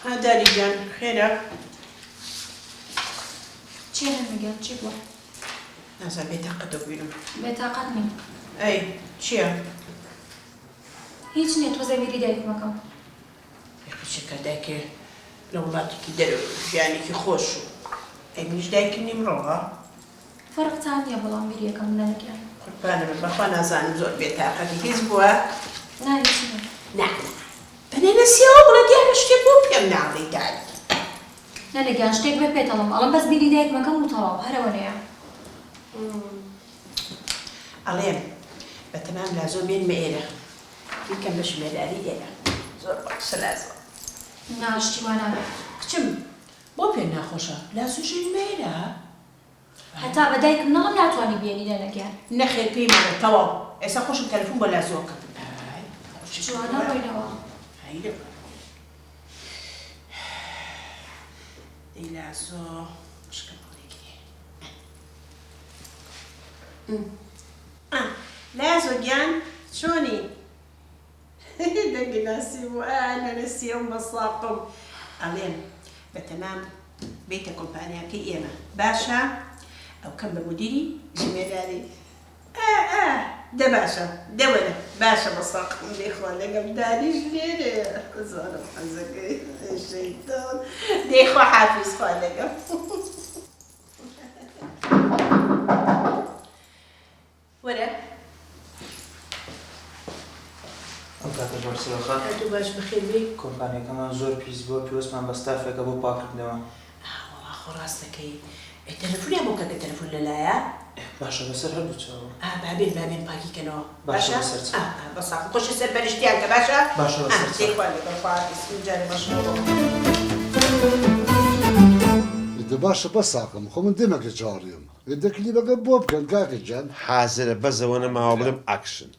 هذا رجال خيرك چی نمیگم چی بود؟ نازم بێتاقەتە بینم بێتاقەت نیم ئەی چییە؟ هیچ نییە تۆزە بیری دایکمەکەم یەخچەکە دایکێ لە وڵاتێکی دەرەوە ژیانێکی خۆش و ئەی منیش دایکم نیمڕۆها فەرقتان نییە بەڵام بیریەکەم لەنەگەن قوربانم بەخوا نازانم زۆر بێتاقەتی هیچ بووە؟ نا هیچ نییە نا بەنێنە سیاوە بڵە دیارە شتێک بۆ پێم ناڵی دای نەنەگەن شتێک بێ پێتەڵم ئەڵم بەس بیری دایکمەکەم و تەواو هەرەوەنەیە ئەڵێم بەتەمام لازۆ بێنمە ئێرە بیکەم بە ژمێداری ئێرە زۆر بەقسە لازمە نا شتی وا نابێت کچم بۆ پێ ناخۆشە لازۆ ژێنمە ئێرە هەتا بە دایکم نەڵم ناتوانی بێنی لەنەگەن نەخێر پێی ماڵە تەواو ئێستا خۆشم تەلەفۆن بۆ لازۆکەم جوانە ڕۆینەوە دەی لازۆ شکە بڵێکی لازۆ گیان چۆنی دەنگی ناسی بوو نەنەسیە و مەساقم ئەڵێن بەتەمام بێتە کۆمپانیاکەی ئێمە باشە ئەو کەم بە مدیری ژمێداری دە باشە دەوەرە باشە مەساقم دێخوا لەگەم دانیش لێرێ زۆرم حەزەکەی شەیتان دێخوا حافیز خوا لەگەم وەرە ئەم کاتە بەرسەوەخە هەردوو باش بەخێر بێ کۆمپانیەکەمان زۆر پیس بووە پێوەستمان بە ستافێکە بۆ پاکردنەوە وەڵا خۆ ڕاستەکەی تەلەفۆنیان بۆ کەکە تەلەفۆن لەلایە باشە بەسەر هەردوو چاوە بابێن پاکیکەنەوە باشە بەسەر چ بەساق خۆشی سەر بەرشتیان کە باشە باشە بەسەر چ تێخوا لەگەڵ خواردی جارێ بەشەوە ئێدە باشە بەساقم خۆ من دێمەکە چاڕیم ئێدە کلیبەکە بۆ بکەن کاکە گیان حازرە بەزەوە نەماوە بڵم ئاکشن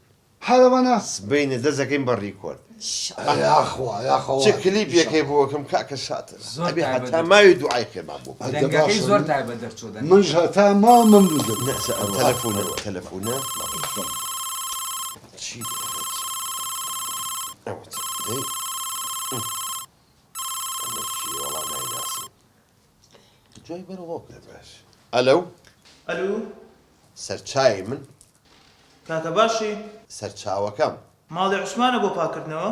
حالەوانە بینە دەزەکەین بە ڕیکۆرد یاخوا چ کلیپێکی بۆکەم کاکە شاتە ئەبێ هەتا ماوی دوعای پێمان بۆ دەنگەکەی زۆر تایبەت دەرچۆدە منش هەتا ما مەمنوو دەبم تەلەفۆنە چی ئەوە دەی ئەمە چی وەڵا نایناسم جوای بەرەوە کرد باش ئەلەو ئەلو سەرچای من کاکە باشی سەرچاوەکەم ماڵی عوسمانە بۆ پاکردنەوە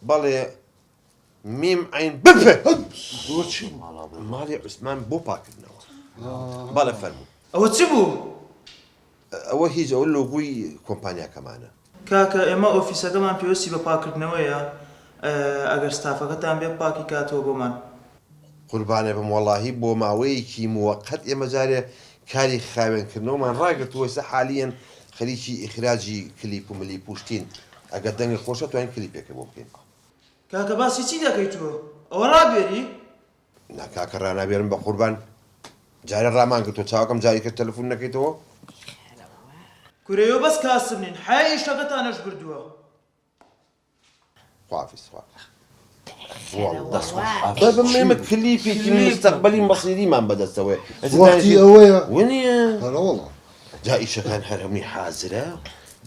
بەڵێ میم عین بفێ بۆچی ماڵی عوسمان بۆ پاکردنەوە بەڵێ فەرموو ئەوە چ بوو ئەوە هیچ ئەوە لۆگوی کۆمپانیاکەمانە کاکە ئێمە ئۆفیسەکەمان پێوەستی بە پاکردنەوەیە ئەگەر ستافەکەتان بێ پاکی کاتەوە بۆمان قوربانێ بم وەڵاهی بۆ ماوەیەکی موەقەت ئێمە جارێ کاری خاوێنکردنەوەمان ڕاگرتووە ئێستا حالیەن خەریکی ئیخراجی کلیپ و ملی پوشتین ئەگەر دەنگی خۆشە توانین کلیپێکە بۆ بکەین کاکە باسی چی دەکەیت تۆ ئەوە ڕابێری ناکاکە ڕنابێرم بە قوربان جارە ڕامان کردۆ چاوەکەم جاری کرد تەلەفۆن نەکەیتەوە کورەیەوە بەس کاسم نین حای شتەکەتانەش بردووە خوافیز بەمێمە کلیپێکی مستەقبەلی مەسیریمان بەدەستەوەی وەختی ئەوەیە وەنیە هەرەوەڵە جا ئیشەکان هەرهەمووی حازرە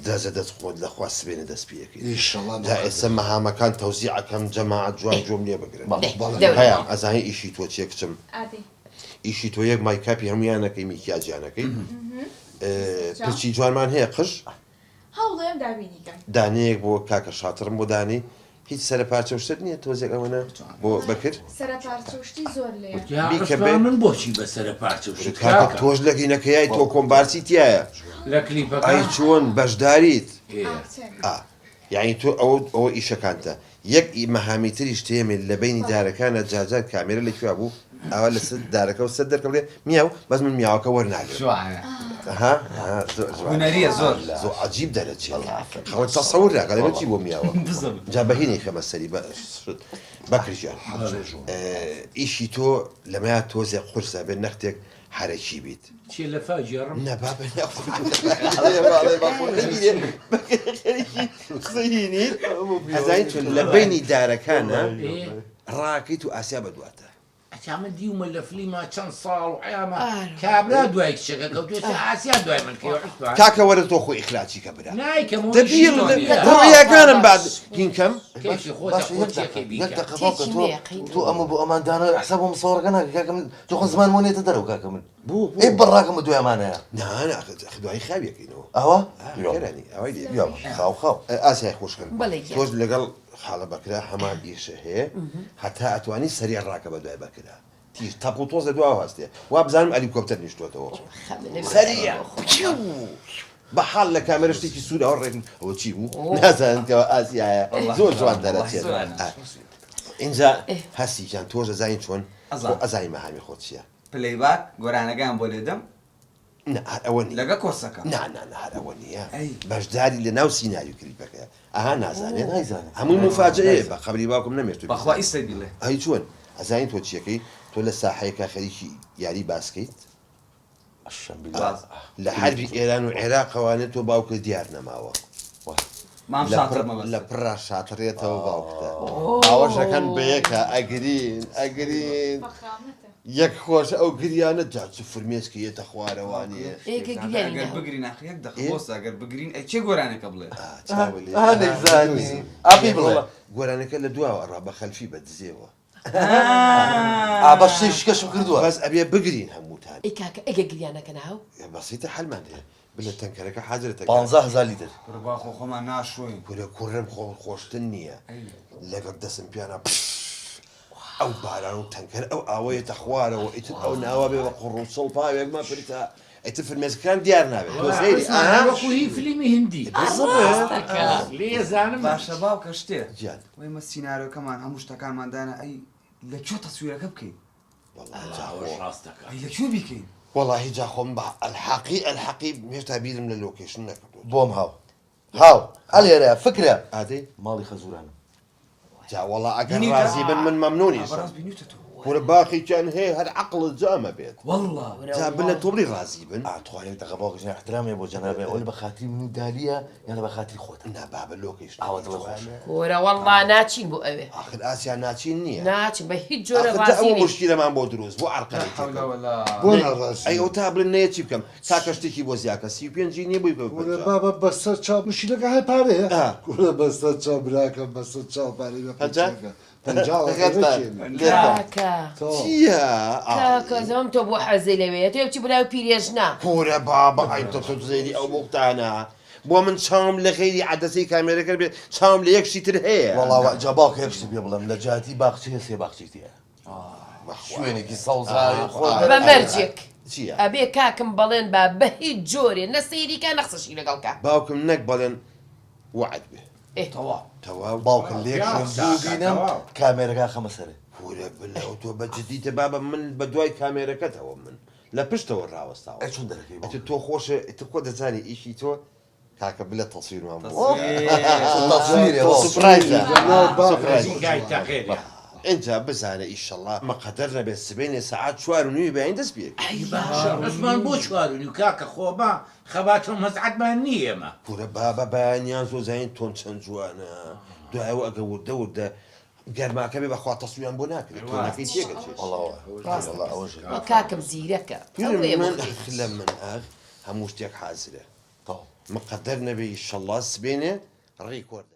دەزە دەست خۆت لە خوا سبێنە دەست پێەکەی ئیشەڵا جا ئێستا مەهامەکان تەوزیعەکەم جەماعەت جوان جۆم لێ بگرن بەڵێ هەیە ئەزانی ئیشی تۆ چیە کچم ئادی ئیشی تۆ یەک مایکاپی هەمویانەکەی میکیاجیانەکەی پرچی جوانمان هەیە قژ هەوڵێم دابینیکەم دانەیەک بۆ کاکە شاترم بۆ دانی هیچ سەرپارچە شتت نییە تۆزێک ئەوەنە بۆ بەکرد سەرپارچەشتی زۆر لێ یا من بۆچی بەسەر پارچە کاکە تۆش لەگەینەکەیای تۆ کۆمبارسی تایە لە کلیپەکە ئای چۆن بەشداریت ئاچێن یعنی تۆ ئەوە ئیشەکانتە یەک مەهامی تریش تێمێ لە بینی دارەکانە جاجار کامێرە لەکوێ بوو ئەوە لە دارەکە و سەر دەرکە بڵێ میاو بەس من میاوەکە وەرناگرێت هونەریە زۆر زۆر عجیب دەرەچێت خەڵک تەسەور ناکات چی بۆ میاوە جا بەهینەی خەمە سەری بەکرژیان ئیشی تۆ لەمەیە تۆزێک قورسە بێت نەختێک حرەکی بیت چی لە فاجێڕم نەبا ئەزای چۆن لە بینی دارەکانە ڕاکەیت و ئاسیا بەدواتە ئەچامە دیومە لە فلیما چەند ساڵ و حیامە کابرا دوای کچەکە کەوتوێت ئاسیان دوای من کەوە کاکە وەرە تۆ خۆی ئیخراجی کە برا نایکەم دەبیر ڕویەکانم بعد هینکەم کەیفی خۆتە خۆتیەکەی یەک بیکە دقە تۆ ئەمە بۆ ئەماندانە حساب بۆ مساوەڕەکە ناکە کاکە من تۆ زمان وانێتە دەرەوە کاکە من ئەی بەڕاکەم بە دوای ئەمانەیە دوای خاویەکەینەوە ئەوە خێرانی ئەوەی یا خاو خاو ئاسیای خۆشکن بەڵێ تۆش لەگەڵ خاڵە بەکرا هەمان ئیشە هەیە هەتا ئەتوانی سەریع ڕاکە بە دوای بەکرا تیژ تەپ و تۆزە دوا هەستێ وا بزانم ئەلیکۆپتەر نیشتوێتەوە سەریع بە حاڵ لە کامێرە شتێکی سوود ئەوە ڕێن ئەوە چی بوو نازانکەوە ئاسیایە زۆر جوان دەرەچێت اینجا هەستیجان تۆش ئەزانین چۆن ئەزانی مەهامی خۆت چییە پلەیباک گۆرانەکان بۆ لێدەم ئەوە نیە لەگە کۆسەکە هەر ئەوە نییە بەشداری لە ناو سیناریو کلیپەکە ئەها نازانێت هەمووی مفاجەیە بە خەبری باوکم نەمێت بەخوا ئیسە بیڵێ ئەی چۆن ئەزانین تۆ چیەکەی تۆ لە ساحەیەکە خەریکی یاری باسکەیت لە حربی ئێران و عێراقەوانێت تۆ باوکە دیار نەماوە مام شاتڕمەوە لە پڕا شاتڕێتەوە باوکتە ئاوەشەکەن بەیەکە ئەگرین یەک خۆش ئەو گریانە جاچ فرمێسکیێتە خوارەوانیە ئەگەر بگرین ناخیەک دەخۆس ئەگەر بگرین ئەی چێ گۆرانەکە بڵێ نەزانی ئابی بڵێ گۆرانەکە لە دواوە ڕا بە خەلفی بەدزێەوە بە شتێک شکەشم کردووە بەس ئەبێ بگرین هەمووتان ئەی کاکە ئەگە گریانەکە ناو بەسیتە حەلمان هەیە بلە تەنکەرەکە حاضرێتە 15,000 لیتر ڕباخۆ خۆمان ناشۆین کورە کوڕم خۆشتن نییە لەگەڵ دەسم پیانە ئەو باران و تەنکەر ئەو ئاوەیەتە خوارەوە ئیتر ئەو ناوە بێ بە قوڕ و سڵ پاوێکمان پرتا ئیتر فرمێسکەکان دیار نابێت وەکوهی فلیمی هندی لێزانم باشە باوکە شتێ گیان وەیمە سینارۆکەمان هەموو شتەکانماندانە ئەی لەکوێ تەسویرەکە بکەین ئەی لەکوێ بیکەین وەڵاهی جا خۆم بە ئەلحەقی هێشتا بیرم لە لۆکیشن نەکردو بۆم هاو ئەلێرە فکرە ئادەی ماڵی خەزورانم جا وەڵا ئەگەر ڕازی بن من مەمنونیشم بەڕاست بینیتە تۆ کورە باخییان هەیە هەر عقلت جامە بێت والله جا بلە تۆبری ڕازی بن توانێت دەقە باوکەژن احترامێ بۆ جەنابێ ئەوە بە خاتری من و دالیە یان بە خاتری خۆتە نابا بە لۆکیشن ئاوە دڵ خۆش کۆرە وەڵڵا ناچین بۆ ئەوێ آخر ئاسیان ناچین نییە ناچین بە هیچ جۆرە ئەو ڕاستی مشکلەمان بۆ دروست بۆ عرقەی بۆ ناڕاستی ئەی ئەو تا بڵێن نەیە چی بکەم تا کەشتێکی بۆ زیاکە 35 نییە بووی کورە بە بابە بەسەر چاو مشیلەکە هەیە پارەیە کورە بەسەر چاو براکەم بەسەر چاو پارەی بە کاکە زەمەم تۆ بۆ حەزەی لەوەیە تۆ چی بلاو پیرێژنا کورە بابە ئایتە تۆ زێری ئەو بوختانە بۆ من چاوم لە غێری عەدەسەی کامێرەکە بێت چاوم لە یەکشی تر هەیە وەڵاوە جا باوکە هێشتی پێ بڵێم لە جاتی باخچی هەسێ باخچێتی هەیە شوێنێکی سەوزای بە مەرجێک چییە؟ ئەبێ کاکم بەڵێن با بە هیچ جۆرێ نەسەیریکە نەخسەشی لەگەڵکە باوکم نەک بەڵێن وعد بێ تەواو باوکە لێکشم بینم کامێرەکە خەمە سەرێ کورە بلەو تۆ بە جدیتە بابە من بە دوای کامێرەکەتەوە من لە پشتەوە ڕاوەستاوە چۆن دەرەکەی ئەتر تۆ خۆشە ئتر کۆ دەزانی ئیشی تۆ کاکە بلە تەسویرمان بۆ اینجا بزانە ئیشەڵا مەقەدەر نەبێت سبێنێ سەعات 4:30 بەین دەست پێ عوسمان بۆ 4:30 کاکە خۆبا خەباتۆ مەزعەتمان نییە ئێمە کورە بابە بەیانیان زۆ زین تۆن چەند جوانە دوایەوە ئەگە وردە وردە گەرماکە بێ بەخوا تەسویان بۆ ناکرێت تۆنەکەی تێگەچێت کاکم زیرەکە من لە من ئاخ هەموو شتێک حازرە مقدر نەبێ ئیشەڵا سبێنێ ڕێی کۆردە